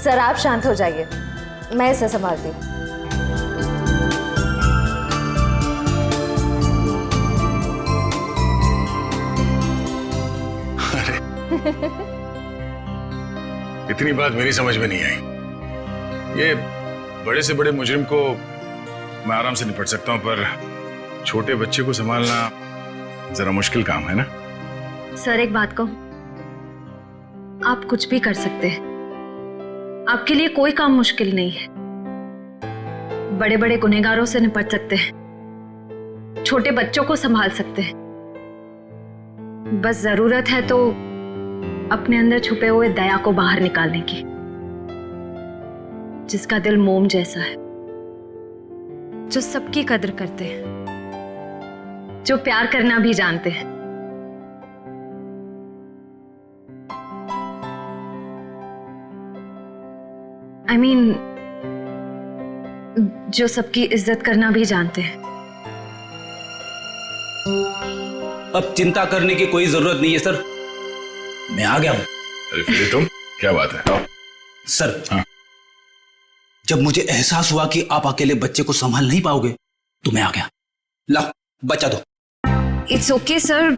Sir आप शांत हो जाइए, मैं इसे संभालती हूँ। इतनी बात मेरी समझ में नहीं आई। ये बड़े से बड़े मुजरिम को मैं आराम से निपट सकता हूं, पर छोटे बच्चे को संभालना जरा मुश्किल काम है ना। सर एक बात कहूं, आप कुछ भी कर सकते हैं, आपके लिए कोई काम मुश्किल नहीं है। बड़े बड़े गुनहगारों से निपट सकते हैं, छोटे बच्चों को संभाल सकते हैं। बस जरूरत है तो अपने अंदर छुपे हुए दया को बाहर निकालने की, जिसका दिल मोम जैसा है, जो सबकी कदर करते हैं, जो प्यार करना भी जानते हैं। I mean, जो सबकी इज्जत करना भी जानते हैं। अब चिंता करने की कोई जरूरत नहीं है सर, मैं आ गया हूं। अरे फिर तुम, क्या बात है? सर हाँ? जब मुझे एहसास हुआ कि आप अकेले बच्चे को संभाल नहीं पाओगे तो मैं आ गया। ला बच्चा दो। इट्स ओके सर,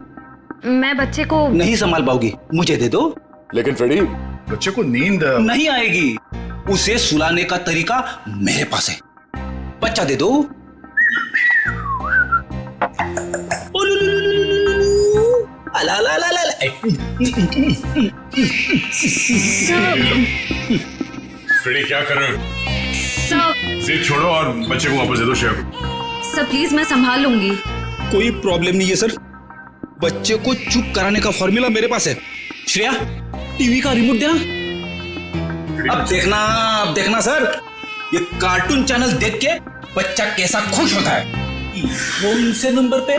मैं बच्चे को नहीं संभाल पाओगी, मुझे दे दो। लेकिन फ्रेडी, बच्चे को नींद नहीं आएगी, उसे सुलाने का तरीका मेरे पास है। बच्चा दे दो। ला ला ला ला। फ्रेडी क्या कर रहे हो? सर, जिद छोड़ो और बच्चे को वापस दे दो श्रेया को। सर प्लीज मैं संभाल लूंगी। कोई प्रॉब्लम नहीं है सर, बच्चे को चुप कराने का फॉर्मूला मेरे पास है। श्रेया टीवी का रिमोट देना। अब देखना सर, ये कार्टून चैनल देख के बच्चा कैसा खुश होता है। कौन से नंबर पे?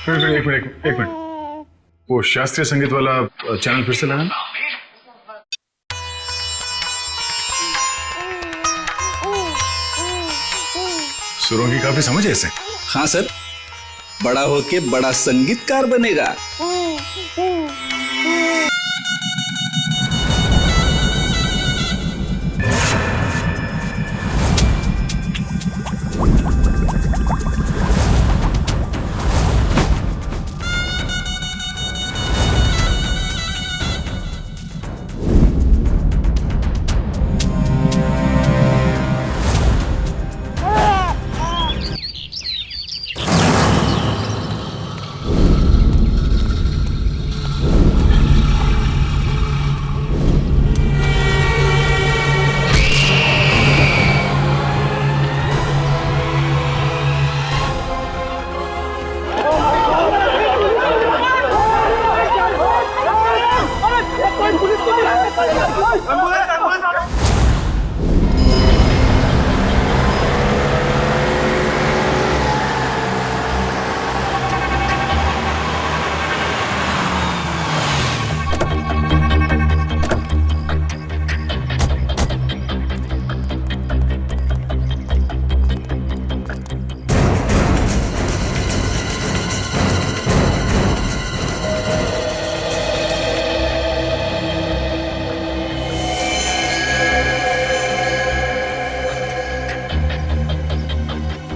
फिर एक मिनट, वो शास्त्रीय संगीत वाला चैनल फिर से लगाना। सुरों की काफी समझ है इसे। हाँ सर, बड़ा होके बड़ा संगीतकार बनेगा।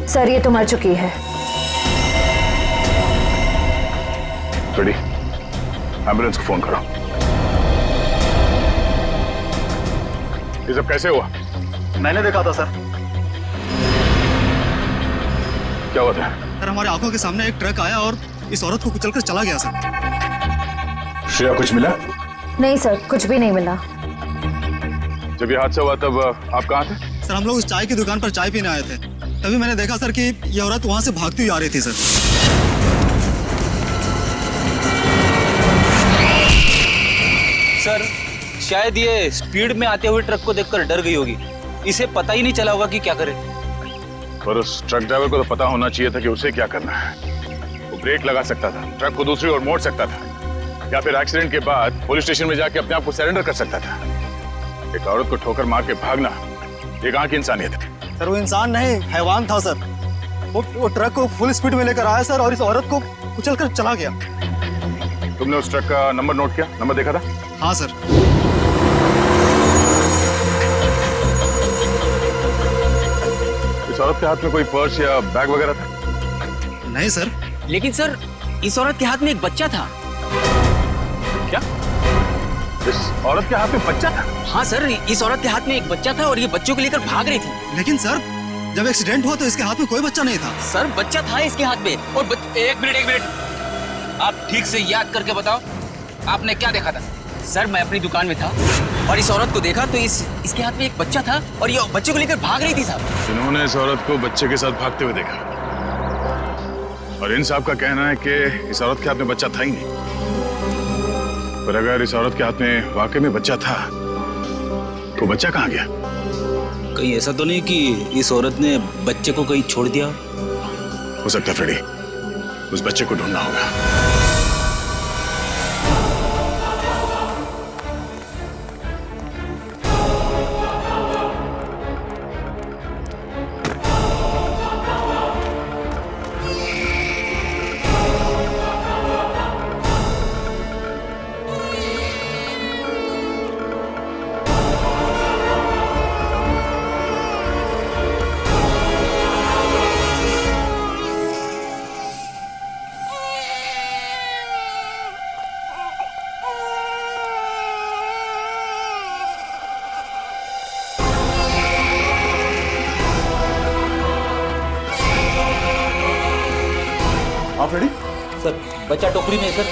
सर ये तो मर चुकी है। फ्रेडी, एम्बुलेंस को फोन करो। ये सब कैसे हुआ? मैंने देखा था सर। क्या हुआ था? सर हमारे आंखों के सामने एक ट्रक आया और इस औरत को कुचलकर चला गया सर। श्रेया कुछ मिला? नहीं सर, कुछ भी नहीं मिला। जब ये हादसा हुआ तब आप कहाँ थे? सर हम लोग उस चाय की दुकान पर चाय पीने आए थे, तभी मैंने देखा सर कि ये औरत वहां से भागती हुई आ रही थी सर। सर शायद ये स्पीड में आते हुए ट्रक को देखकर डर गई होगी, इसे पता ही नहीं चला होगा कि क्या करे। पर उस ट्रक ड्राइवर को तो पता होना चाहिए था कि उसे क्या करना है। वो ब्रेक लगा सकता था, ट्रक को दूसरी ओर मोड़ सकता था, या फिर एक्सीडेंट के बाद पुलिस स्टेशन में जाके अपने आप को सरेंडर कर सकता था। एक औरत को ठोकर मार के भागना ये कहाँ की इंसानियत है? सर वो इंसान नहीं, हैवान था सर। वो ट्रक को फुल स्पीड में लेकर आया सर और इस औरत को कुचल कर चला गया। तुमने उस ट्रक का नंबर नोट किया, नंबर देखा था? हाँ सर। इस औरत के हाथ में कोई पर्स या बैग वगैरह था? नहीं सर। लेकिन सर इस औरत के हाथ में एक बच्चा था। क्या? इस औरत के हाथ में बच्चा था? हाँ सर, इस औरत के हाथ में एक बच्चा था और ये बच्चों को लेकर भाग रही थी। लेकिन सर जब एक्सीडेंट हुआ तो इसके हाथ में कोई बच्चा नहीं था। सर बच्चा था इसके हाथ में और एक मिनट आप ठीक से याद करके बताओ, आपने क्या देखा था? सर मैं अपनी दुकान में था और इस औरत को देखा तो इसके हाथ में एक बच्चा था और ये बच्चे को लेकर भाग रही थी साहब। इन्होंने इस औरत को बच्चे के साथ भागते हुए देखा और इन साहब का कहना है कि इस औरत के हाथ में बच्चा था ही नहीं। पर अगर इस औरत के हाथ में वाकई में बच्चा था तो बच्चा कहाँ गया? कहीं ऐसा तो नहीं कि इस औरत ने बच्चे को कहीं छोड़ दिया? हो सकता है फ्रेडी, उस बच्चे को ढूंढना होगा। हाँ फ्रेडी? सर बच्चा टोकरी में है सर।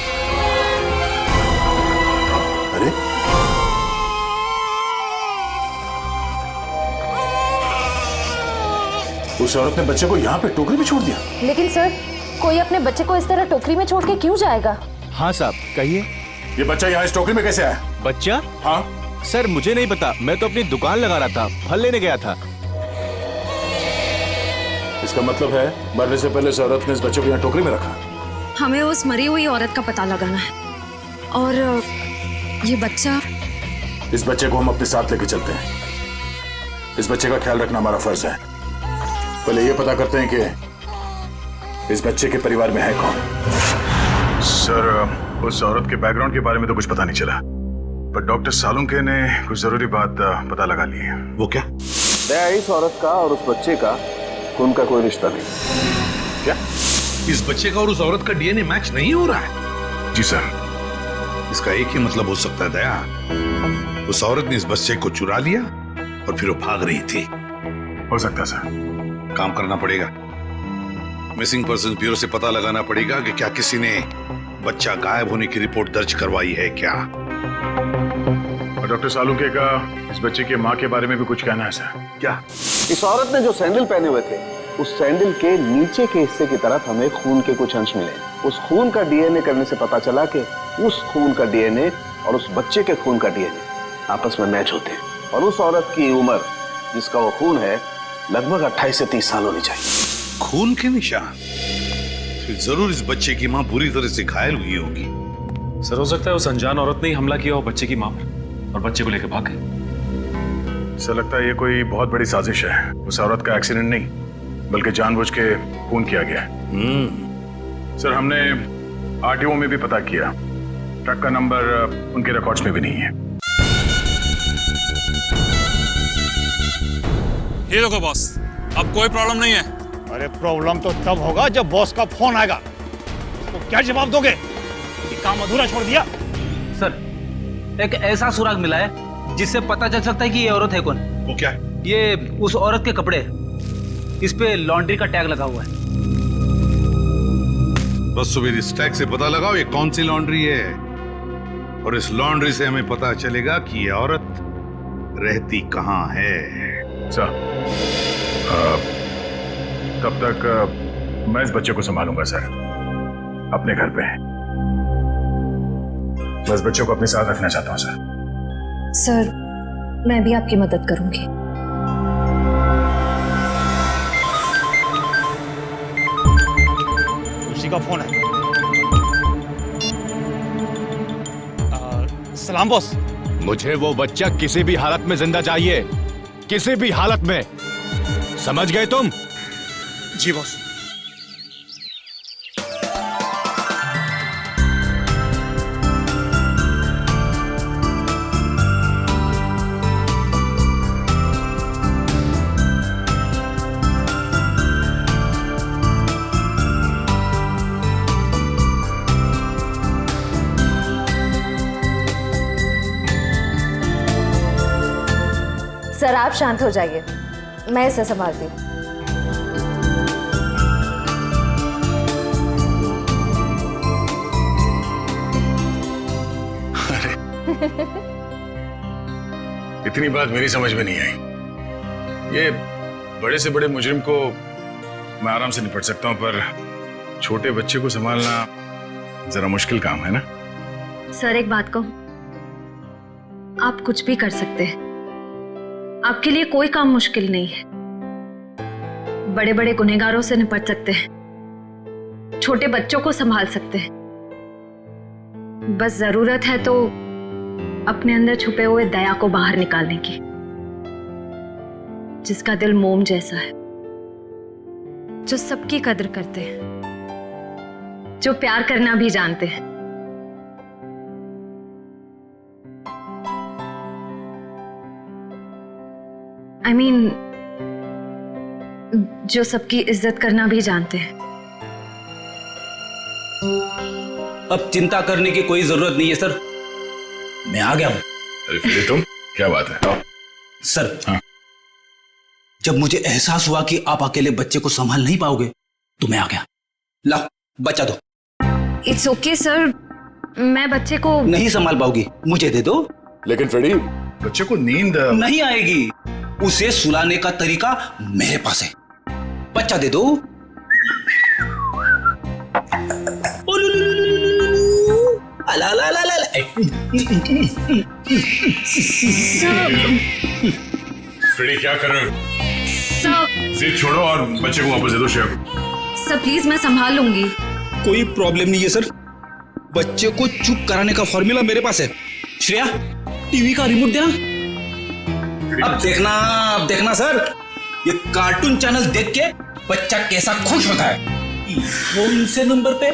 अरे उस औरत ने बच्चे को यहाँ पे टोकरी में छोड़ दिया। लेकिन सर, कोई अपने बच्चे को इस तरह टोकरी में छोड़ के क्यों जाएगा? हाँ साहब कहिए। ये बच्चा यहाँ इस टोकरी में कैसे आया? बच्चा? हाँ सर मुझे नहीं पता, मैं तो अपनी दुकान लगा रहा था, फल लेने गया था। इसका मतलब है मरने से पहले इस औरत ने इस बच्चे को यहाँ टोकरी में रखा। हमें उस मरी हुई औरत का पता लगाना है और ये बच्चा। इस बच्चे को हम अपने साथ लेके चलते हैं। इस बच्चे का ख्याल रखना हमारा फर्ज है। पहले ये पता करते हैं कि इस बच्चे के परिवार में है कौन। सर उस औरत के बैकग्राउंड के बारे में तो कुछ पता नहीं चला, पर डॉक्टर सालुंके ने कुछ जरूरी बात पता लगा ली है। वो क्या? दया, इस औरत का और उस बच्चे का खून का कोई रिश्ता नहीं। क्या? इस बच्चे का और उस औरत का डीएनए मैच नहीं हो रहा है? जी सर। इसका एक ही मतलब हो सकता है दया, उस औरत ने इस बच्चे को चुरा लिया और फिर वो भाग रही थी। हो सकता है सर। काम करना पड़ेगा, मिसिंग पर्सन ब्यूरो से पता लगाना पड़ेगा कि क्या किसी ने बच्चा गायब होने की रिपोर्ट दर्ज करवाई है क्या। और डॉक्टर सालुंके का इस बच्चे की माँ के बारे में भी कुछ कहना है सर। क्या? इस औरत ने जो सैंडल पहने हुए थे, उस सैंडल के नीचे के हिस्से की तरफ हमें खून के कुछ अंश मिले। उस खून का डीएनए करने से पता चला कि उस खून का डीएनए और उस बच्चे के खून का डीएनए आपस में मैच होते हैं। और उस औरत की उम्र जिसका वो खून है लगभग 28 से 30 साल होनी चाहिए। खून के निशान? फिर जरूर इस बच्चे की माँ बुरी तरह से घायल हुई होगी। सर हो सकता है उस अनजान औरत ने ही हमला किया हो बच्चे की मां पर और बच्चे को लेकर भाग गए। सर लगता है ये कोई बहुत बड़ी साजिश है। उस औरत का एक्सीडेंट नहीं बल्कि जानबूझ के खून किया गया है। सर हमने आरटीओ में भी पता किया, ट्रक का नंबर उनके रिकॉर्ड्स में भी नहीं है। ये देखो बॉस, अब कोई प्रॉब्लम नहीं है। अरे प्रॉब्लम तो तब होगा जब बॉस का फोन आएगा। उसको क्या जवाब दोगे कि काम अधूरा छोड़ दिया? सर एक ऐसा सुराग मिला है जिससे पता चल सकता है कि ये औरत है कौन। वो क्या है? ये उस औरत के कपड़े, इस पे लॉन्ड्री का टैग लगा हुआ है। बस सुबह इस टैग से पता लगाओ ये कौन सी लॉन्ड्री है, और इस लॉन्ड्री से हमें पता चलेगा कि ये औरत रहती कहाँ है। सर तब तक मैं इस बच्चे को संभालूंगा सर, अपने घर पे। मैं इस बच्चे को अपने साथ रखना चाहता हूँ सर। सर मैं भी आपकी मदद करूंगी। उसी का फोन है। सलाम बॉस, मुझे वो बच्चा किसी भी हालत में जिंदा चाहिए, किसी भी हालत में। समझ गए तुम? जी बॉस। सर आप शांत हो जाइए, मैं इसे संभालती हूँ। इतनी बात मेरी समझ में नहीं आई। ये बड़े से बड़े मुजरिम को मैं आराम से निपट सकता हूं, पर छोटे बच्चे को संभालना जरा मुश्किल काम है ना। सर एक बात कहूं, आप कुछ भी कर सकते हैं। आपके लिए कोई काम मुश्किल नहीं है। बड़े बड़े गुनहगारों से निपट सकते हैं, छोटे बच्चों को संभाल सकते हैं। बस जरूरत है तो अपने अंदर छुपे हुए दया को बाहर निकालने की, जिसका दिल मोम जैसा है, जो सबकी कदर करते हैं, जो प्यार करना भी जानते हैं। I mean, जो सबकी इज्जत करना भी जानते हैं। अब चिंता करने की कोई जरूरत नहीं है सर, मैं आ गया हूं। अरे फिर तुम, क्या बात है? आओ। सर हाँ। जब मुझे एहसास हुआ कि आप अकेले बच्चे को संभाल नहीं पाओगे तो मैं आ गया। लाओ बच्चा दो। इट्स ओके सर, मैं बच्चे को नहीं संभाल पाओगी, मुझे दे दो। लेकिन फ्रेडी, बच्चे को नींद नहीं आएगी, उसे सुलाने का तरीका मेरे पास है। बच्चा दे दो। अला ला ला ला। फ्रेडी क्या कर रहे हो? सर, जिद छोड़ो और बच्चे को वापस दे दो श्रेया को। सर प्लीज मैं संभाल लूंगी। कोई प्रॉब्लम नहीं है सर, बच्चे को चुप कराने का फॉर्मूला मेरे पास है। श्रेया, टीवी का रिमोट देना। अब देखना सर, ये कार्टून चैनल देख के बच्चा कैसा खुश होता है। कौन से नंबर पे?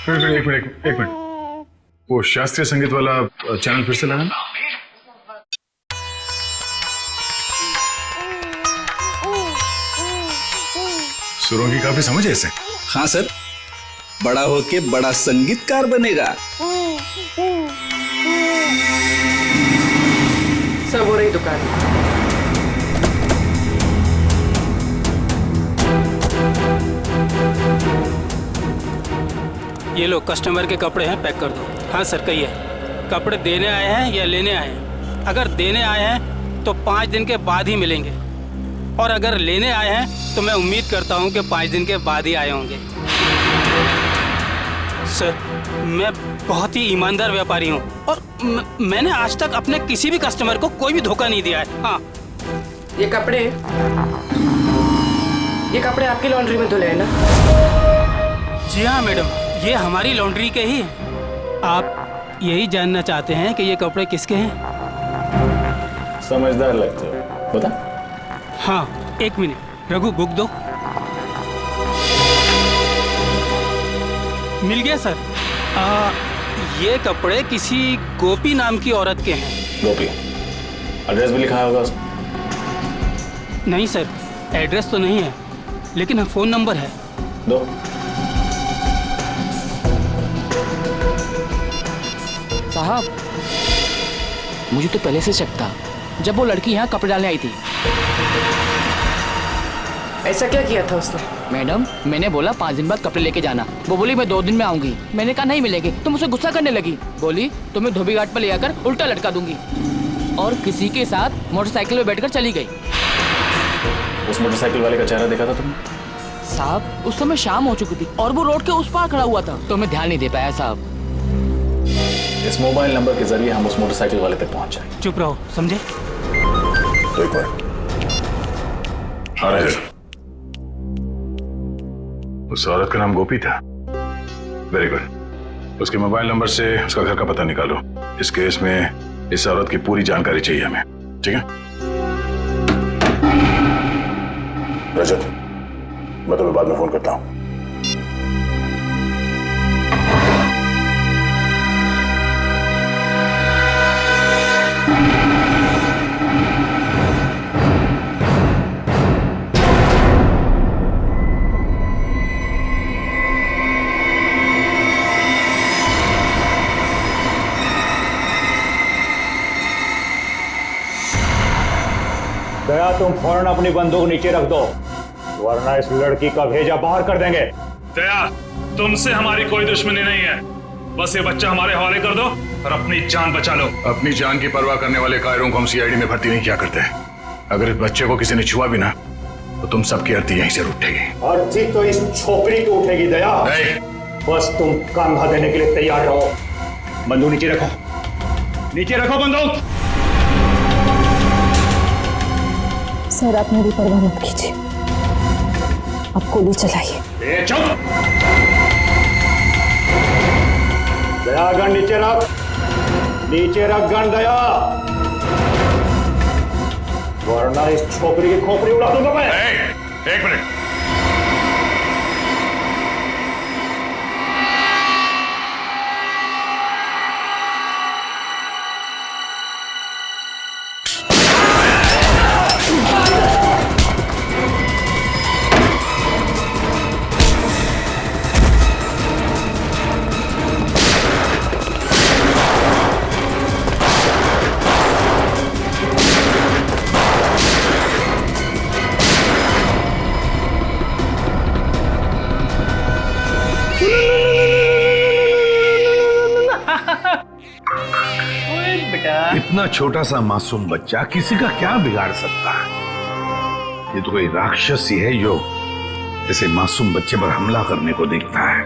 फिर एक मिनट, वो शास्त्रीय संगीत वाला चैनल फिर से लगाना। सुरों की काफी समझ है इसे। हाँ सर, बड़ा होके बड़ा संगीतकार बनेगा। सब हो रही दुकान। ये लो कस्टमर के कपड़े हैं, पैक कर दो। हाँ सर कहिए, कपड़े देने आए हैं या लेने आए हैं? अगर देने आए हैं तो 5 दिन के बाद ही मिलेंगे, और अगर लेने आए हैं तो मैं उम्मीद करता हूँ कि 5 दिन के बाद ही आए होंगे। सर मैं बहुत ही ईमानदार व्यापारी हूँ, और मैंने आज तक अपने किसी भी कस्टमर को कोई भी धोखा नहीं दिया है। हाँ, ये कपड़े आपकी लॉन्ड्री में धुले हैं ना? जी हाँ मैडम, ये हमारी लॉन्ड्री के ही हैं। आप यही जानना चाहते हैं कि ये कपड़े किसके हैं? समझदार लगते हो, बता। हाँ, 1 मिनट रघु, बुक दो। मिल गया सर। ये कपड़े किसी गोपी नाम की औरत के हैं। गोपी? एड्रेस भी लिखा होगा उसमें? नहीं सर, एड्रेस तो नहीं है, लेकिन फ़ोन नंबर है। दो। साहब, मुझे तो पहले से शक था जब वो लड़की यहाँ कपड़े डालने आई थी। ऐसा क्या किया था उसने? मैडम, मैंने बोला 5 दिन बाद कपड़े लेके जाना। वो बोली मैं 2 दिन में आऊंगी। मैंने कहा नहीं मिलेंगे, तो मुझसे गुस्सा करने लगी। बोली तुम्हें धोबी घाट पर ले आकर उल्टा लटका दूंगी, और किसी के साथ मोटरसाइकिल में बैठकर चली गई। उस मोटरसाइकिल वाले का चेहरा देखा था तुमने? साहब, उस समय शाम हो चुकी थी और वो रोड के उस पार खड़ा हुआ था, तो मैं ध्यान नहीं दे पाया साहब। इस मोबाइल नंबर के जरिए हम उस मोटरसाइकिल वाले तक पहुंच जाएंगे। चुप रहो, समझे? तो एक बार उस औरत का नाम गोपी था। Very good. उसके मोबाइल नंबर से उसका घर का पता निकालो। इस केस में इस औरत की पूरी जानकारी चाहिए हमें, ठीक है? रजत, मैं तुम्हें बाद में फोन करता हूं। दया, तुम फौरन अपनी बंदूक नीचे रख दो, वरना इस लड़की का भेजा बाहर कर देंगे। दया, तुमसे हमारी कोई दुश्मनी नहीं है, बस ये बच्चा हमारे हवाले कर दो और अपनी जान बचा लो। अपनी जान की परवाह करने वाले कायरों को हम सीआईडी में भर्ती नहीं किया करते। अगर इस बच्चे को किसी ने छुआ भी ना तो तुम सबकी अर्थी यहीं से उठेगी। अर्थी तो इस छोकरी की उठेगी दया। बस तुम कंधा देने के लिए तैयार रहो। बंदूक नीचे रखो, नीचे रखो बंदूक। सर, आप मेरी परवाह मत कीजिए, आप गोली चलाइए। चुप! दया, गन नीचे रख, नीचे रख गन दया, वरना इस छोकरी की खोपड़ी उड़ा दूंगा मैं। एक मिनट। इतना छोटा सा मासूम बच्चा किसी का क्या बिगाड़ सकता है? ये तो कोई राक्षस ही है जो ऐसे मासूम बच्चे पर हमला करने को देखता है।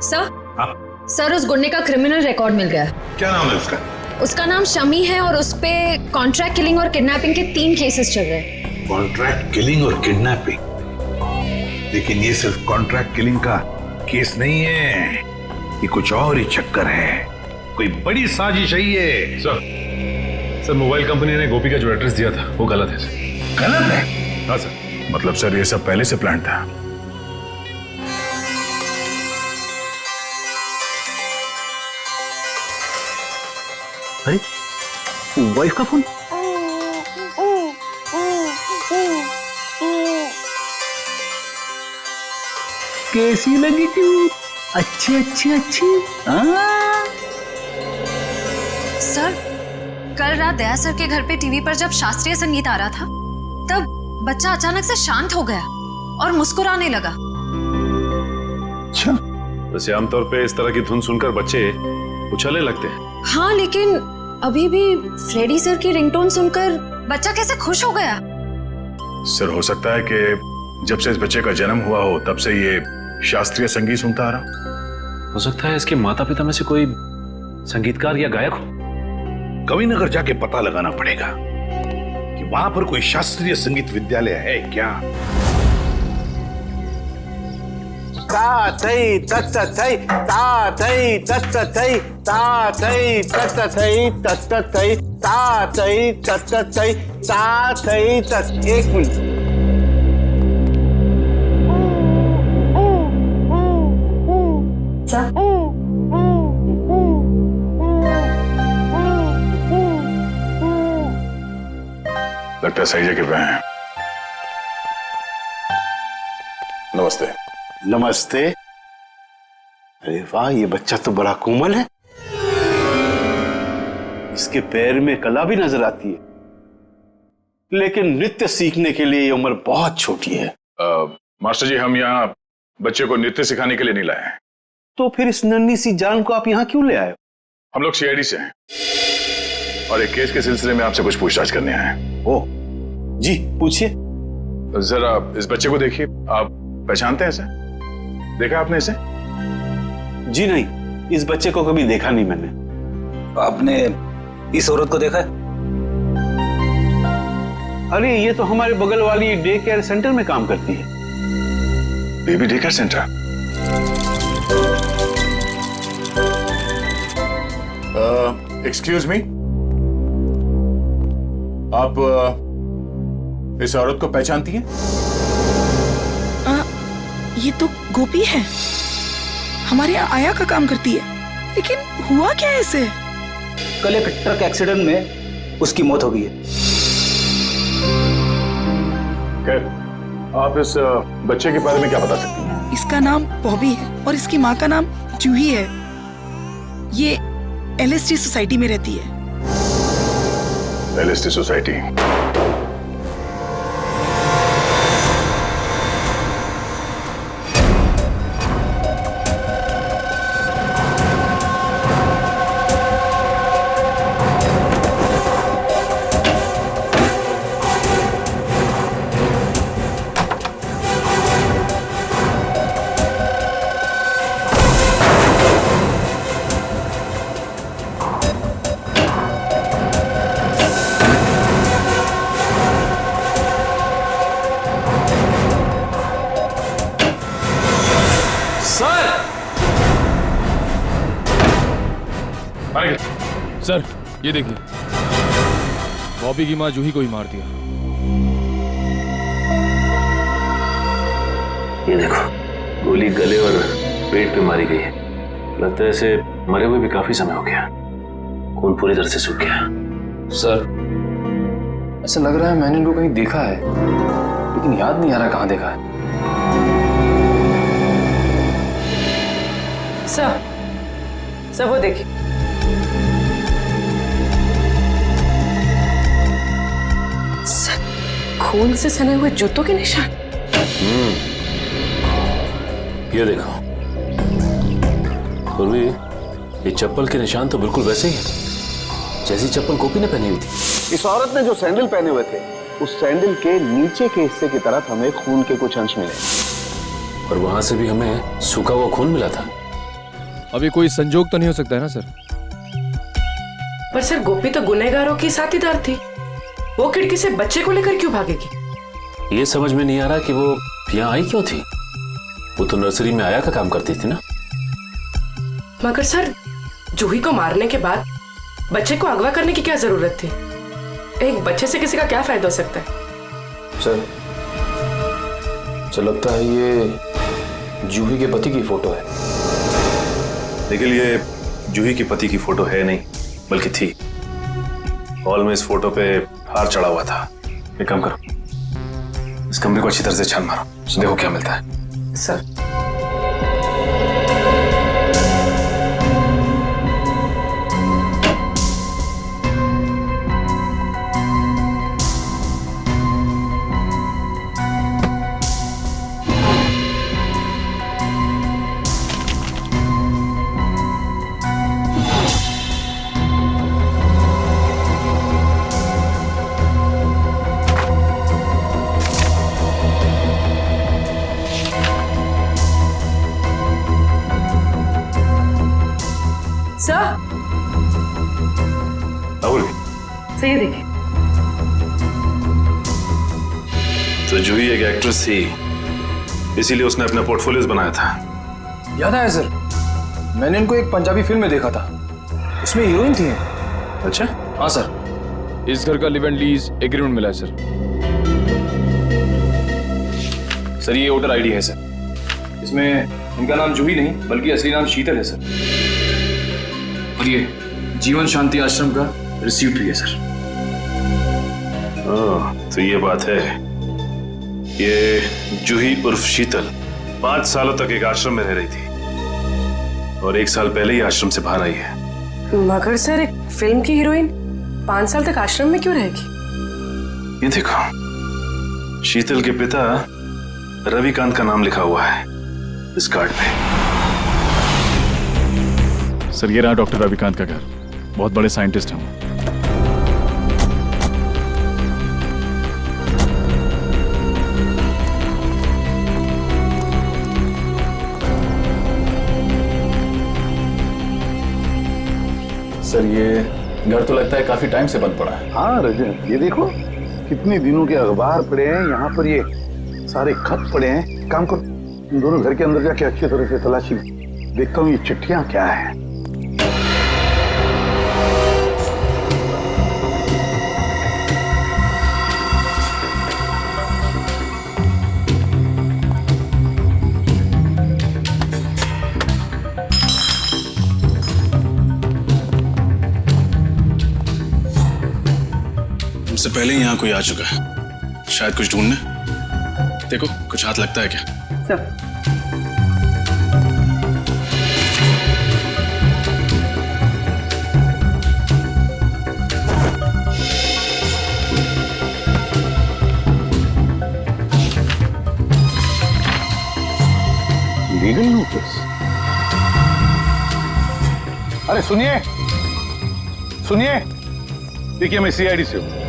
सर, उस गुंडे का क्रिमिनल रिकॉर्ड मिल गया। क्या नाम है उसका? उसका नाम शमी है और उस पे कॉन्ट्रैक्ट किलिंग और किडनैपिंग के 3 केसेस चल रहे हैं। कॉन्ट्रैक्ट किलिंग और किडनैपिंग? लेकिन ये सिर्फ कॉन्ट्रैक्ट किलिंग का केस नहीं है, ये कुछ और ही चक्कर है, कोई बड़ी साजिश है ये। सर, मोबाइल कंपनी ने गोपी का जो एड्रेस दिया था वो गलत है सर। गलत है? हाँ सर। मतलब सर ये सब पहले से प्लान था? अरे वाइफ का फोन। कैसी लगी क्यों? अच्छी अच्छी अच्छी। सर, कल रात दया सर के घर पे टीवी पर जब शास्त्रीय संगीत आ रहा था तब बच्चा अचानक से शांत हो गया और मुस्कुराने लगा। अच्छा, वैसे आमतौर पे इस तरह की धुन सुनकर बच्चे उछलने लगते हैं। हाँ, लेकिन अभी भी फ्रेडी सर की रिंगटोन सुनकर बच्चा कैसे खुश हो गया? सर, हो सकता है कि जब से इस बच्चे का जन्म हुआ हो तब से ये शास्त्रीय संगीत सुनता आ रहा। हो सकता है इसके माता पिता में से कोई संगीतकार या गायक हो। कविनगर जाके पता लगाना पड़ेगा कि वहां पर कोई शास्त्रीय संगीत विद्यालय है क्या। ता थई तत थई ता थई तत थई ता थई तत थई तत थई ता थई तत थई ता थई तत। एक मिनट। लगता है सही जगह पे हैं। नमस्ते। नमस्ते। अरे वाह, ये बच्चा तो बड़ा कोमल है, इसके पैर में कला भी नजर आती है, लेकिन नृत्य सीखने के लिए ये उम्र बहुत छोटी है। मास्टर जी, हम यहाँ बच्चे को नृत्य सिखाने के लिए नहीं लाए हैं। तो फिर इस नन्ही सी जान को आप यहाँ क्यों ले आए? हम लोग सीआईडी से हैं और एक केस के सिलसिले में आपसे कुछ पूछताछ करने आए हैं। ओह जी, पूछिए। जरा इस बच्चे को देखिए, आप पहचानते हैं इसे? देखा आपने इसे? जी नहीं, इस बच्चे को कभी देखा नहीं मैंने। आपने इस औरत को देखा है? अरे ये तो हमारे बगल वाली डे केयर सेंटर में काम करती है। Baby day care centre? Excuse me, आप इस औरत को पहचानती हैं? ये तो गोपी है, हमारे यहाँ आया का काम करती है। लेकिन हुआ क्या है इसे? कल एक ट्रक एक्सीडेंट में उसकी मौत हो गई है। खैर, आप इस बच्चे के बारे में क्या बता सकती हैं? इसका नाम बॉबी है और इसकी माँ का नाम जूही है। ये LSD सोसाइटी में रहती है। LSD society? सर, ये देखिए, बॉबी की माँ जूही को ही मार दिया। ये देखो, गोली गले और पेट पे मारी गई है। लगता है इसे मरे हुए भी काफी समय हो गया। खून पूरी तरह से सूख गया। सर, ऐसा लग रहा है मैंने इनको कहीं देखा है, लेकिन याद नहीं आ रहा कहाँ देखा है। सर वो देखिए, खून से सने हुए जूतों के निशान। ये देखो, पूर्वी, ये चप्पल के निशान तो बिल्कुल वैसे ही है जैसी चप्पल गोपी ने पहनी हुई थी। इस औरत ने जो सैंडल पहने हुए थे, उस सैंडल के नीचे के हिस्से की तरफ हमें खून के कुछ अंश मिले और वहां से भी हमें सूखा हुआ खून मिला था। अभी कोई संजोग तो नहीं हो सकता है ना सर? पर सर, गोपी तो गुनहगारों की साथीदार थी। वो खिड़की से बच्चे को लेकर क्यों भागेगी? ये समझ में नहीं आ रहा कि वो यहाँ आई क्यों थी। वो तो नर्सरी में आया का काम करती थी ना। मगर सर, जूही को मारने के बाद बच्चे को अगवा करने की क्या जरूरत थी? एक बच्चे से किसी का क्या फायदा हो सकता है? सर, लगता है ये जूही के पति की फोटो है। लेकिन ये जूही की पति की फोटो है नहीं, बल्कि थी। हॉल में इस फोटो पे हार चढ़ा हुआ था। एक काम करो, इस कमरे को अच्छी तरह से छान मारो, देखो क्या मिलता है। सर, ये देखिए, तो जूही एक एक्ट्रेस थी, इसीलिए उसने अपना पोर्टफोलियोज बनाया था। याद आया सर, मैंने इनको एक पंजाबी फिल्म में देखा था, उसमें हीरोइन थी। अच्छा? हाँ सर। इस घर का लिव एंड लीज एग्रीमेंट मिला है सर। सर, ये वोटर आईडी है सर। इसमें इनका नाम जूही नहीं बल्कि असली नाम शीतल है सर। और ये जीवन शांति आश्रम का रिसीप्ट भी है सर। तो ये बात है। ये जूही उर्फ शीतल 5 सालों तक एक आश्रम में रह रही थी और 1 साल पहले ही आश्रम से बाहर आई है। मगर सर, एक फिल्म की हीरोइन 5 साल तक आश्रम में क्यों रहेगी? ये देखो, शीतल के पिता रविकांत का नाम लिखा हुआ है इस कार्ड पे। सर, ये रहा डॉक्टर रविकांत का घर। बहुत बड़े साइंटिस्ट हैं वो। सर ये घर तो लगता है काफी टाइम से बंद पड़ा है। हाँ रजन, ये देखो कितने दिनों के अखबार पड़े हैं यहाँ पर, ये सारे खत पड़े हैं। काम करो, तुम दोनों घर के अंदर जाके अच्छी तरह से तलाशी देखता हूँ ये चिट्ठियां क्या है। हमसे पहले ही यहाँ कोई आ चुका है, शायद कुछ ढूंढने। देखो कुछ हाथ लगता है क्या? Sir legal notice? अरे सुनिए सुनिए, देखिए मैं सीआईडी से हूं।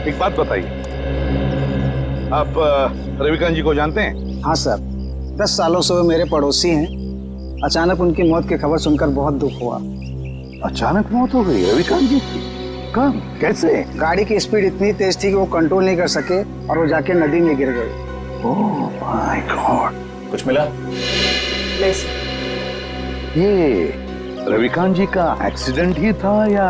एक बात बताइए, आप रविकांत जी को जानते हैं? हाँ सर, 10 सालों से वो मेरे पड़ोसी हैं। अचानक उनकी मौत की खबर सुनकर बहुत दुख हुआ। अचानक मौत हो गई रविकांत जी की? कब, कैसे? गाड़ी की स्पीड इतनी तेज थी कि वो कंट्रोल नहीं कर सके और वो जाके नदी में गिर गए। Oh my God. कुछ मिला? नहीं सर। ये रविकांत जी का एक्सीडेंट ही था या?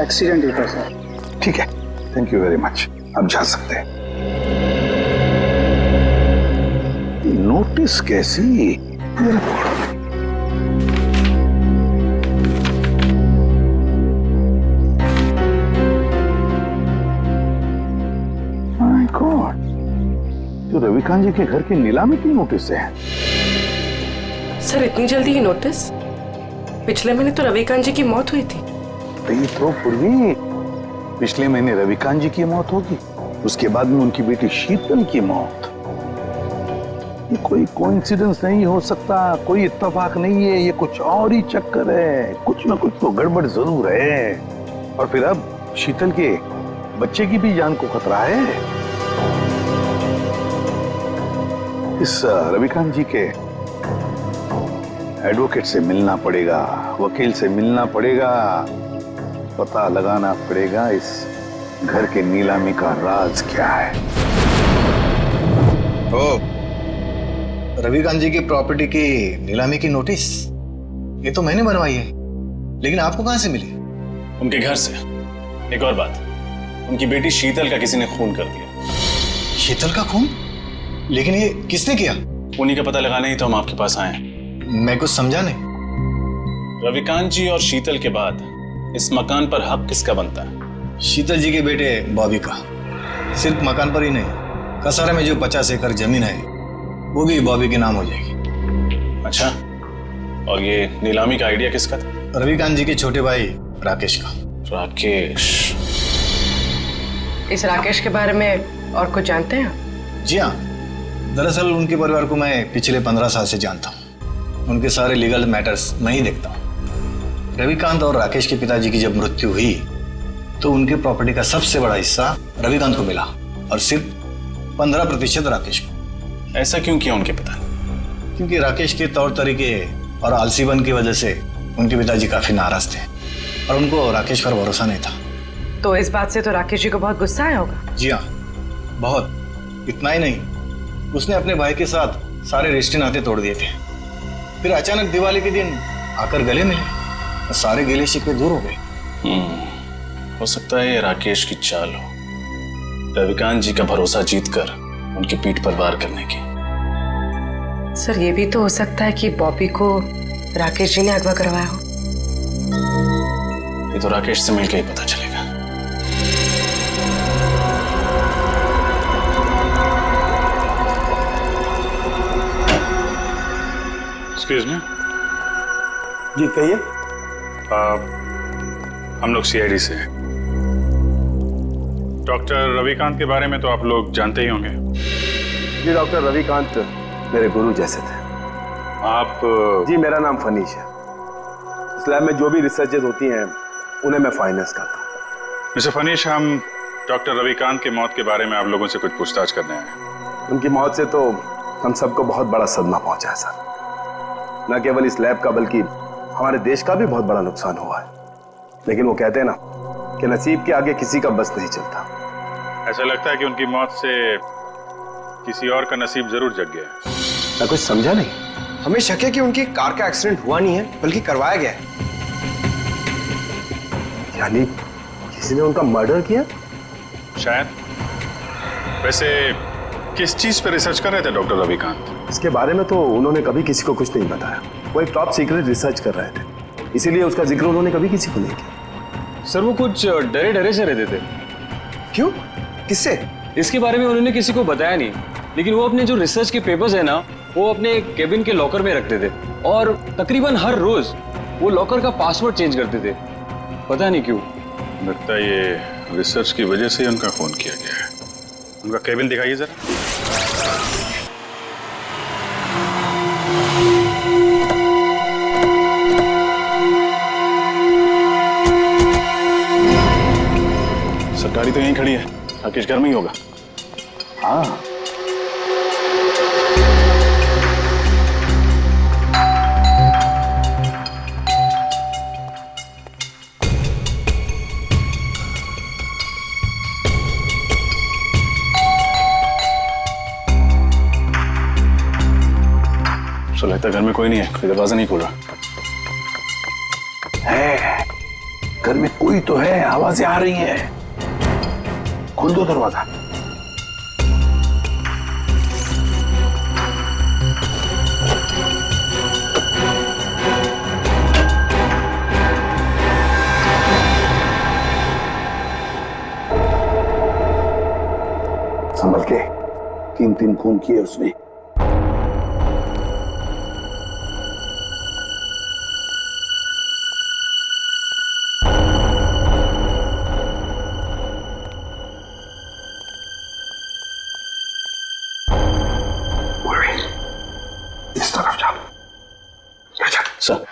एक्सीडेंट ही था सर। ठीक है, थैंक यू वेरी मच, अब जा सकते हैं। नोटिस कैसी? माय गॉड, जो रविकांत जी के घर की नीलामी की नोटिस है। सर इतनी जल्दी ये नोटिस? पिछले महीने तो रविकांत जी की मौत हुई थी। तो पूर्वी पिछले महीने रविकांत जी की मौत होगी, उसके बाद में उनकी बेटी शीतल की मौत। ये कोई कोइंसिडेंस नहीं हो सकता, कोई इत्तेफाक नहीं है, ये कुछ और ही चक्कर है। कुछ ना कुछ तो गड़बड़ जरूर है। और फिर अब शीतल के बच्चे की भी जान को खतरा है। इस रविकांत जी के एडवोकेट से मिलना पड़ेगा, वकील से मिलना पड़ेगा, पता लगाना पड़ेगा इस घर के नीलामी का राज क्या है। ओ, रविकांत जी की प्रॉपर्टी की नीलामी की नोटिस ये तो मैंने बनवाई है, लेकिन आपको कहां से मिली? उनके घर से। एक और बात, उनकी बेटी शीतल का किसी ने खून कर दिया। शीतल का खून? लेकिन ये किसने किया? उन्हीं का पता लगाने ही तो हम आपके पास आए हैं। मैं कुछ समझा नहीं। रविकांत जी और शीतल के बाद इस मकान पर हक किसका बनता है? शीतल जी के बेटे बॉबी का। सिर्फ मकान पर ही नहीं, कसारा में जो 50 एकड़ जमीन है वो भी बॉबी के नाम हो जाएगी। अच्छा, और ये नीलामी का आइडिया किसका था? रविकांत जी के छोटे भाई राकेश का। राकेश? इस राकेश के बारे में और कुछ जानते हैं? जी हाँ, दरअसल उनके परिवार को मैं पिछले 15 साल से जानता हूँ। उनके सारे लीगल मैटर्स मैं ही देखता हूँ। रविकांत और राकेश के पिताजी की जब मृत्यु हुई तो उनके प्रॉपर्टी का सबसे बड़ा हिस्सा रविकांत को मिला और सिर्फ 15% राकेश को। ऐसा क्यों किया उनके पिता? क्योंकि राकेश के तौर तरीके और आलसीपन की वजह से उनके पिताजी काफी नाराज थे और उनको राकेश पर भरोसा नहीं था। तो इस बात से तो राकेश जी को बहुत गुस्सा आया होगा। जी हाँ, बहुत। इतना ही नहीं, उसने अपने भाई के साथ सारे रिश्ते नाते तोड़ दिए थे। फिर अचानक दिवाली के दिन आकर गले मिले और सारे गिले शिकवे दूर हो गए। हो सकता है ये राकेश की चाल हो, रविकांत जी का भरोसा जीतकर उनकी पीठ पर वार करने की। सर ये भी तो हो सकता है कि बॉबी को राकेश जी ने अगवा करवाया हो। ये तो राकेश से मिलकर ही पता चलेगा। Excuse me. जी कहिए। हम लोग सीआईडी से हैं। डॉक्टर रविकांत के बारे में तो आप लोग जानते ही होंगे। जी, डॉक्टर रविकांत मेरे गुरु जैसे थे। आप? जी, मेरा नाम फनीश है। इस लैब में जो भी रिसर्चेज होती हैं उन्हें मैं फाइनेंस करता हूँ। मिस्टर फनीश, हम डॉक्टर रविकांत की मौत के बारे में आप लोगों से कुछ पूछताछ करने आए हैं। उनकी मौत से तो हम सबको बहुत बड़ा सदमा पहुंचा है सर। न केवल इस लैब का बल्कि हमारे देश का भी बहुत बड़ा नुकसान हुआ है, लेकिन वो कहते हैं ना कि नसीब के आगे किसी का बस नहीं चलता। ऐसा लगता है कि उनकी मौत से किसी और का नसीब जरूर जग गया है। मैं कुछ समझा नहीं। हमें शक है कि उनकी कार का एक्सीडेंट हुआ नहीं है बल्कि करवाया गया है। यानी किसी ने उनका मर्डर किया? शायद। वैसे किस चीज पे रिसर्च कर रहे थे डॉक्टर रविकांत? इसके बारे में तो उन्होंने कभी किसी को कुछ नहीं बताया। वो एक टॉप सीक्रेट रिसर्च कर रहे थे, इसीलिए उसका जिक्र उन्होंने कभी किसी को नहीं किया। सर वो कुछ डरे डरे से रहते थे। क्यों? किससे? इसके बारे में उन्होंने किसी को बताया नहीं, लेकिन वो अपने जो रिसर्च के पेपर्स है ना, वो अपने केबिन के लॉकर में रखते थे और तकरीबन हर रोज वो लॉकर का पासवर्ड चेंज करते थे। पता नहीं क्यों। लगता है ये रिसर्च की वजह से ही उनका खून किया गया है। उनका केबिन दिखाइए जरा। गाड़ी तो यहीं खड़ी है, राकेश घर में ही होगा। हाँ, तो लगता है घर में कोई नहीं है, कोई दरवाजा नहीं खोल रहा है। घर में कोई तो है, आवाजें आ रही हैं। खोल दो दरवाजा। संभल के। 3 खून किए उसने। सर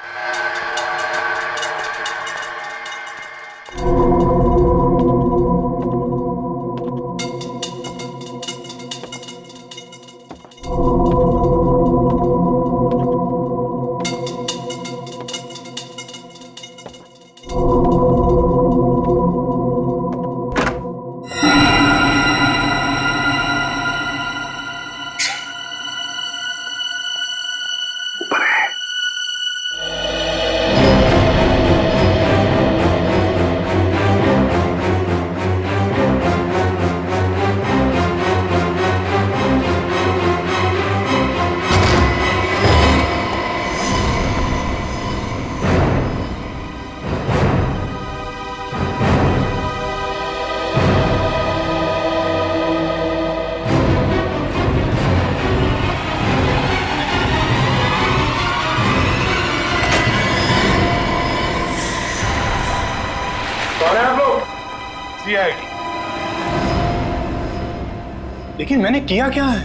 लेकिन मैंने किया क्या है?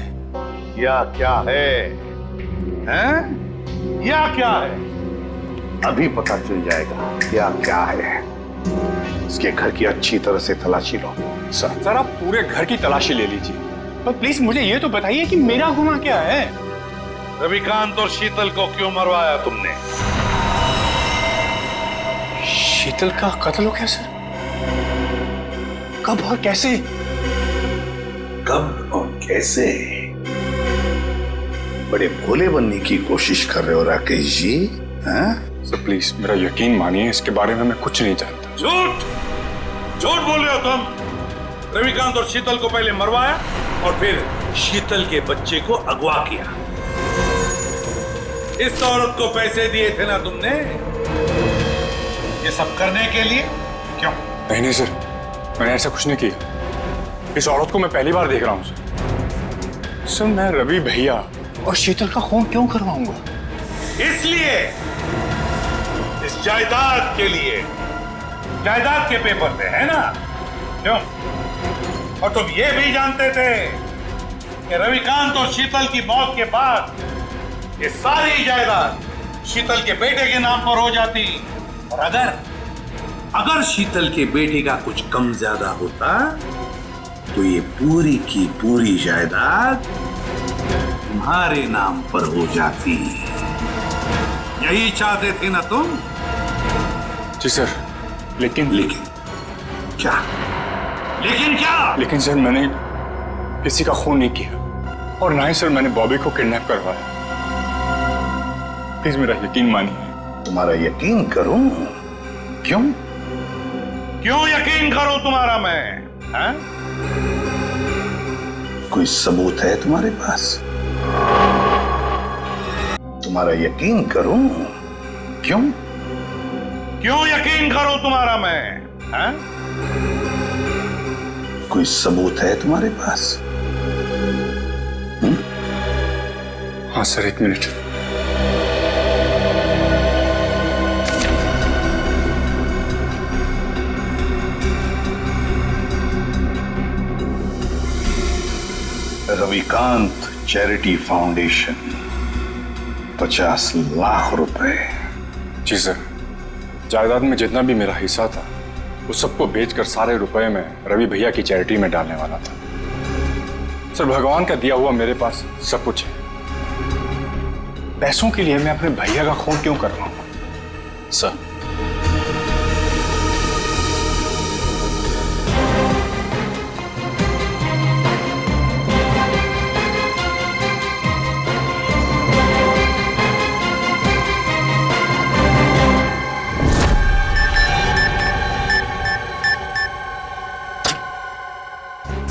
या क्या है? हैं? या क्या है? अभी पता चल जाएगा क्या क्या है। इसके घर की अच्छी तरह से तलाशी लो। सर आप पूरे घर की तलाशी ले लीजिए, पर प्लीज मुझे ये तो बताइए कि मेरा गुनाह क्या है? रविकांत और शीतल को क्यों मरवाया तुमने? शीतल का कत्ल हो गया सर? कब और कैसे? कब और कैसे? बड़े भोले बनने की कोशिश कर रहे हो राकेश जी, हैं? सर प्लीज मेरा यकीन मानिए, इसके बारे में मैं कुछ नहीं जानता। झूठ झूठ बोल रहे हो तुम। रविकांत और शीतल को पहले मरवाया और फिर शीतल के बच्चे को अगवा किया। इस औरत को पैसे दिए थे ना तुमने ये सब करने के लिए? क्यों? नहीं सर, मैंने ऐसा कुछ नहीं किया। इस औरत को मैं पहली बार देख रहा हूँ सर। मैं रवि भैया और शीतल का खून क्यों करवाऊंगा? इसलिए, इस जायदाद के लिए। जायदाद के पेपर थे, है ना? क्यों? और तुम ये भी जानते थे कि रविकांत और शीतल की मौत के बाद ये सारी जायदाद शीतल के बेटे के नाम पर हो जाती, और अगर शीतल के बेटे का कुछ कम ज्यादा होता तो ये पूरी की पूरी जायदाद तुम्हारे नाम पर हो जाती। यही चाहते थे ना तुम? जी सर, लेकिन क्या? लेकिन क्या? लेकिन सर मैंने किसी का खून नहीं किया और ना ही सर मैंने बॉबी को किडनैप करवाया। प्लीज मेरा यकीन मानिए। तुम्हारा यकीन करूं? क्यों? क्यों यकीन करूं तुम्हारा मैं? हैं? कोई सबूत है तुम्हारे पास? तुम्हारा यकीन करूं? क्यों? क्यों यकीन करूं तुम्हारा मैं? हैं? कोई सबूत है तुम्हारे पास? हाँ सर, एक minute. Ravikant charity foundation, 50 lakh रुपए। जी सर, जायदाद में जितना भी मेरा हिस्सा था उस सबको बेचकर सारे रुपए में रवि भैया की चैरिटी में डालने वाला था। सर, भगवान का दिया हुआ मेरे पास सब कुछ है। पैसों के लिए मैं अपने भैया का खून क्यों कर रहा हूं? सर,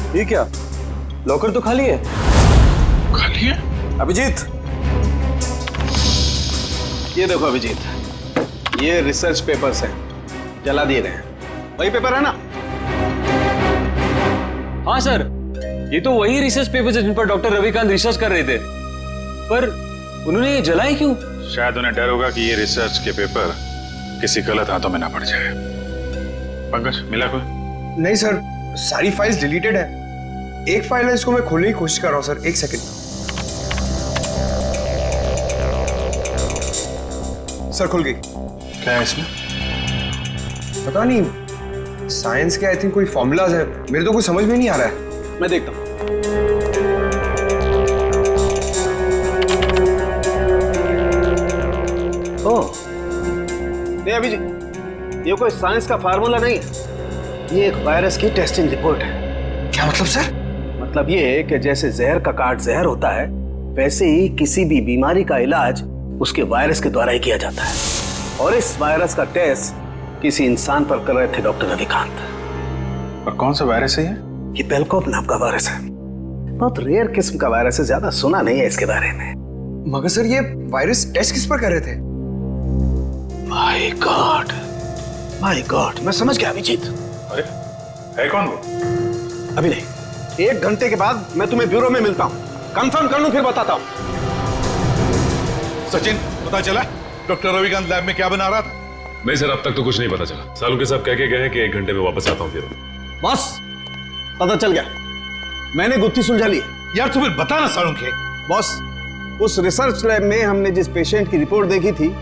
ये क्या? लॉकर तो खाली है। खाली है? अभिजीत, ये देखो अभिजीत, ये रिसर्च पेपर्स हैं, जला दिए गए हैं। वही पेपर है ना? हाँ सर, ये तो वही रिसर्च पेपर्स है जिन पर डॉक्टर रविकांत रिसर्च कर रहे थे, पर उन्होंने ये जलाए क्यों? शायद उन्हें डर होगा कि ये रिसर्च के पेपर किसी गलत हाथों में ना पड़ जाए। पंकज, मिला कोई? नहीं सर, सारी फाइल्स डिलीटेड है। एक फाइल है, इसको मैं खोलने की कोशिश कर रहा हूँ सर, एक सेकंड। सर खुल गई। क्या है इसमें? पता नहीं, साइंस के आई थिंक कोई फॉर्मूलाज है, मेरे तो कुछ समझ में नहीं आ रहा है। मैं देखता हूँ। ओह, नहीं अभिजीत, ये कोई साइंस का फार्मूला नहीं है, ये एक वायरस की टेस्टिंग रिपोर्ट है। क्या मतलब सर? मतलब ये है कि जैसे जहर का काट जहर होता है, वैसे ही किसी भी बीमारी का इलाज उसके वायरस के द्वारा ही किया जाता है। और इस वायरस का टेस्ट किसी इंसान पर कर रहे थे डॉक्टर रविकांत। और कौन सा वायरस है ये? ये बेलकोप नाम का वायरस है। बहुत रेयर किस्म का वायरस है, ज्यादा सुना नहीं है इसके बारे में। मगर सर, ये वायरस टेस्ट किस पर कर रहे थे? माय गॉड, माय गॉड, मैं समझ गया अभिजीत। अरे, है कौन वो? अभी नहीं, 1 घंटे के बाद मैं तुम्हें ब्यूरो में मिलता हूँ, कंफर्म कर लूं फिर बताता हूँ। सचिन, पता चला डॉक्टर रविकांत लैब में क्या बना रहा था? नहीं सर, अब तक तो कुछ नहीं पता चला। सालू के साहब कह के गए हैं कि 1 घंटे में वापस आता हूँ फिर। बस पता चल गया, मैंने गुत्थी सुलझा ली। यार तुम्हें बताना सालू के। बॉस, उस रिसर्च लैब में हमने जिस पेशेंट की रिपोर्ट देखी थी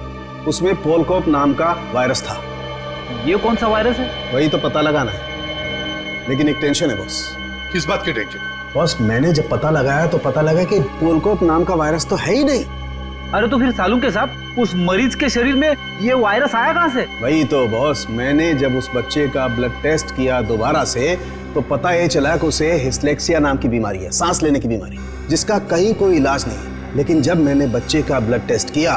उसमें पोलकोप नाम का वायरस था। ये कौन सा वायरस है? वही तो पता लगाना है, लेकिन एक टेंशन है बॉस। किस बात की टेंशन? बॉस, मैंने जब पता लगाया तो पता लगा कि पोलकोप नाम का वायरस तो है ही नहीं। अरे तो फिर सालू के साहब, उस मरीज के शरीर में ये वायरस आया कहां से? वही तो बॉस, मैंने जब उस बच्चे का ब्लड टेस्ट किया दोबारा से तो पता ये चला कि उसे हिस्लेक्सिया नाम की बीमारी है, सांस लेने की बीमारी, जिसका कहीं कोई इलाज नहीं। लेकिन जब मैंने बच्चे का ब्लड टेस्ट किया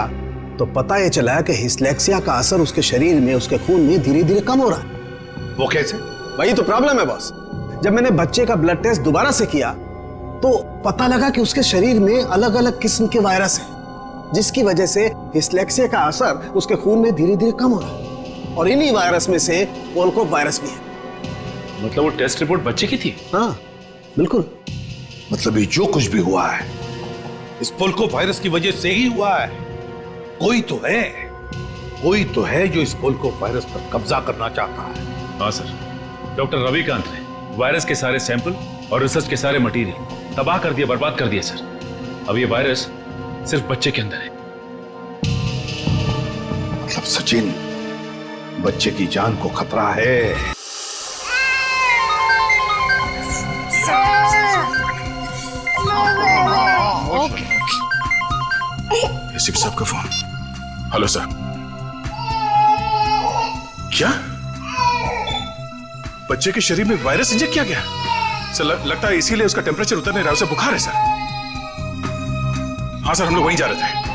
तो पता ये चला कि हिस्लेक्सिया का असर उसके शरीर में, उसके खून में धीरे धीरे कम हो रहा है। वो कैसे? वही तो प्रॉब्लम है बॉस। जब मैंने बच्चे का ब्लड टेस्ट दोबारा से किया तो पता लगा कि उसके शरीर में अलग अलग किस्म के वायरस हैं, जिसकी वजह से हिस्लेक्सिया का असर उसके खून में धीरे धीरे कम हो रहा है। और इन्हीं वायरस में से पोलकोप वायरस भी है। मतलब वो टेस्ट रिपोर्ट बच्चे की थी? हाँ बिल्कुल। मतलब ये जो कुछ भी हुआ है इस पोलकोप वायरस की वजह से ही हुआ है। कोई तो है जो इस पोलकोप वायरस पर कब्जा करना चाहता है। हाँ सर, डॉक्टर रविकांत ने वायरस के सारे सैंपल और रिसर्च के सारे मटेरियल तबाह कर दिया, बर्बाद कर दिया सर। अब ये वायरस सिर्फ बच्चे के अंदर है। मतलब सचिन, बच्चे की जान को खतरा है। एसीपी साहब का फोन। Hello sir. क्या बच्चे के शरीर में वायरस इंजेक्ट किया गया? सर लगता है इसीलिए उसका टेम्परेचर उतर नहीं रहा, उसे बुखार है सर। हाँ सर, हम लोग वहीं जा रहे थे।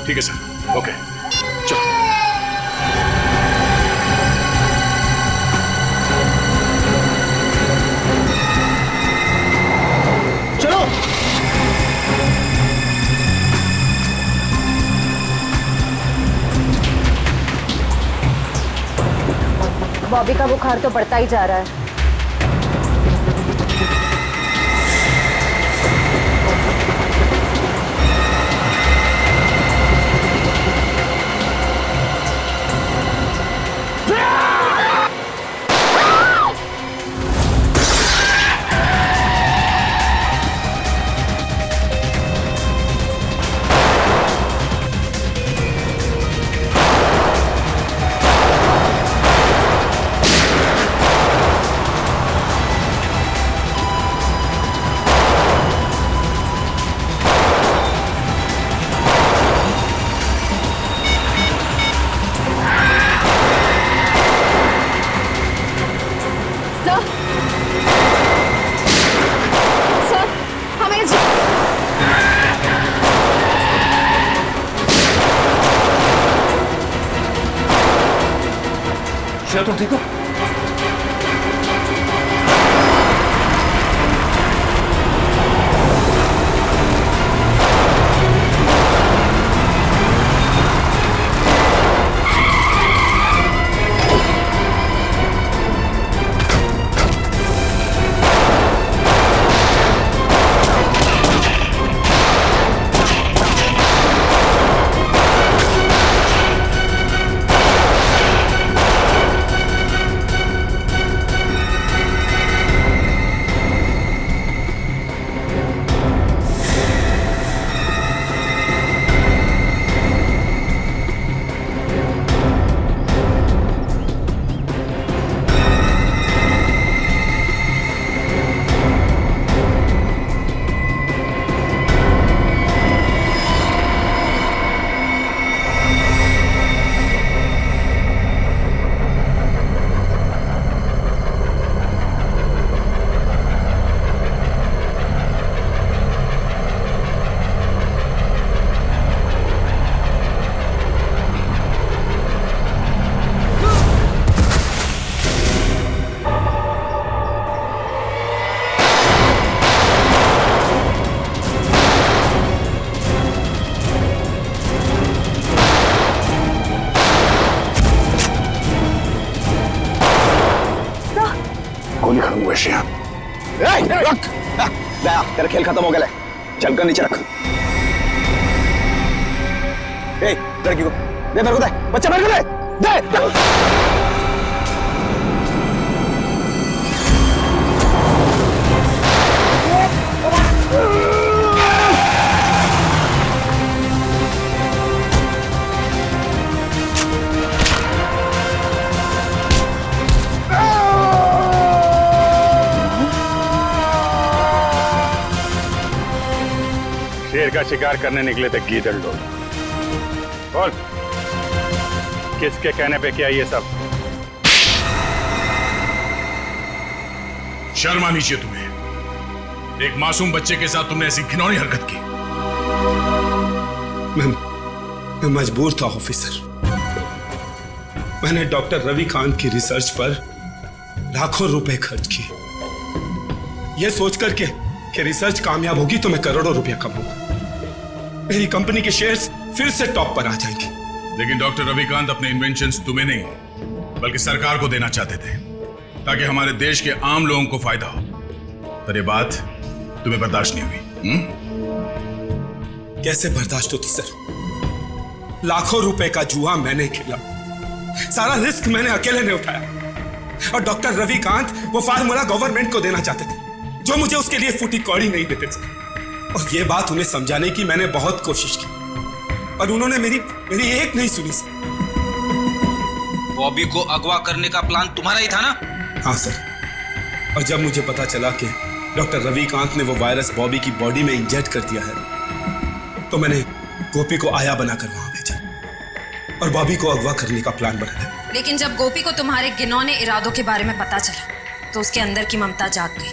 ठीक है सर, ओके चलो। चलो बॉबी का बुखार तो बढ़ता ही जा रहा है। तुम ठीक हो? गोली खत्म हुई श्रेया। तेरा खेल खत्म हो गया, चल कर नीचे रख। लड़की को दे, मेरे को दे, बच्चा मेरे को दे, दे। शेर का शिकार करने निकले थे गीदड़ लोग। बोल, किसके कहने पे किया ये सब? शर्म आनी चाहिए तुम्हें। एक मासूम बच्चे के साथ तुमने ऐसी घिनौनी हरकत की। मैं मजबूर था ऑफिसर। मैंने डॉक्टर रविकांत की रिसर्च पर लाखों रुपए खर्च किए, यह सोचकर कि रिसर्च कामयाब होगी तो मैं करोड़ों रुपया कमाऊंगा, मेरी कंपनी के शेयर्स फिर से टॉप पर आ जाएंगे। लेकिन डॉक्टर रविकांत अपने इन्वेंशंस तुम्हें नहीं बल्कि सरकार को देना चाहते थे, ताकि हमारे देश के आम लोगों को फायदा हो। पर ये बात तुम्हें बर्दाश्त नहीं हुई। कैसे बर्दाश्त होती सर? लाखों रुपए का जुआ मैंने खेला, सारा रिस्क मैंने अकेले ने उठाया, और डॉक्टर रविकांत वो फार्मूला गवर्नमेंट को देना चाहते थे, जो मुझे उसके लिए फूटी कौड़ी नहीं देते थे। और ये बात उन्हें समझाने की मैंने बहुत कोशिश की, पर उन्होंने मेरी एक नहीं सुनी सर। बॉबी को अगवा करने का प्लान तुम्हारा ही था ना? हाँ सर, और जब मुझे पता चला कि डॉक्टर रविकांत ने वो वायरस बॉबी की बॉडी में इंजेक्ट कर दिया है, तो मैंने गोपी को आया बनाकर वहां भेजा और बॉबी को अगवा करने का प्लान बनाया। लेकिन जब गोपी को तुम्हारे घिनौने इरादों के बारे में पता चला तो उसके अंदर की ममता जाग गई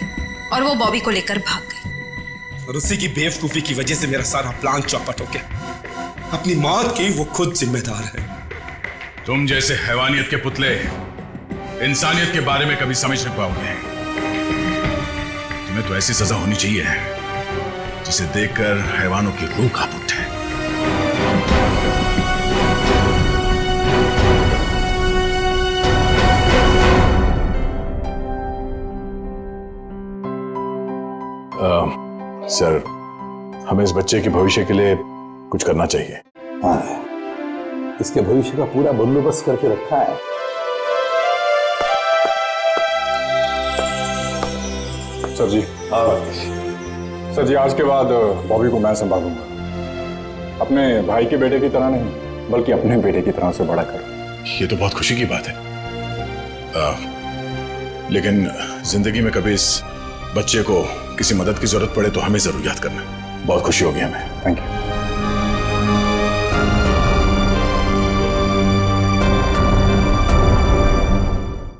और वो बॉबी को लेकर भाग गई। और उसी की बेवकूफी की वजह से मेरा सारा प्लान चौपट हो गया। अपनी मौत की वो खुद जिम्मेदार है। तुम जैसे हैवानियत के पुतले इंसानियत के बारे में कभी समझ नहीं पाओगे। तुम्हें तो ऐसी सजा होनी चाहिए जिसे देखकर हैवानों की रूह कांप उठे। सर, हमें इस बच्चे के भविष्य के लिए कुछ करना चाहिए। हाँ, इसके भविष्य का पूरा बंदोबस्त करके रखा है। सर जी, सर जी, आज के बाद बॉबी को मैं संभालूंगा। अपने भाई के बेटे की तरह नहीं, बल्कि अपने बेटे की तरह से बड़ा कर। ये तो बहुत खुशी की बात है। लेकिन जिंदगी में कभी इस बच्चे को किसी मदद की जरूरत पड़े तो हमें जरूर याद करना। बहुत खुशी होगी हमें। Thank you.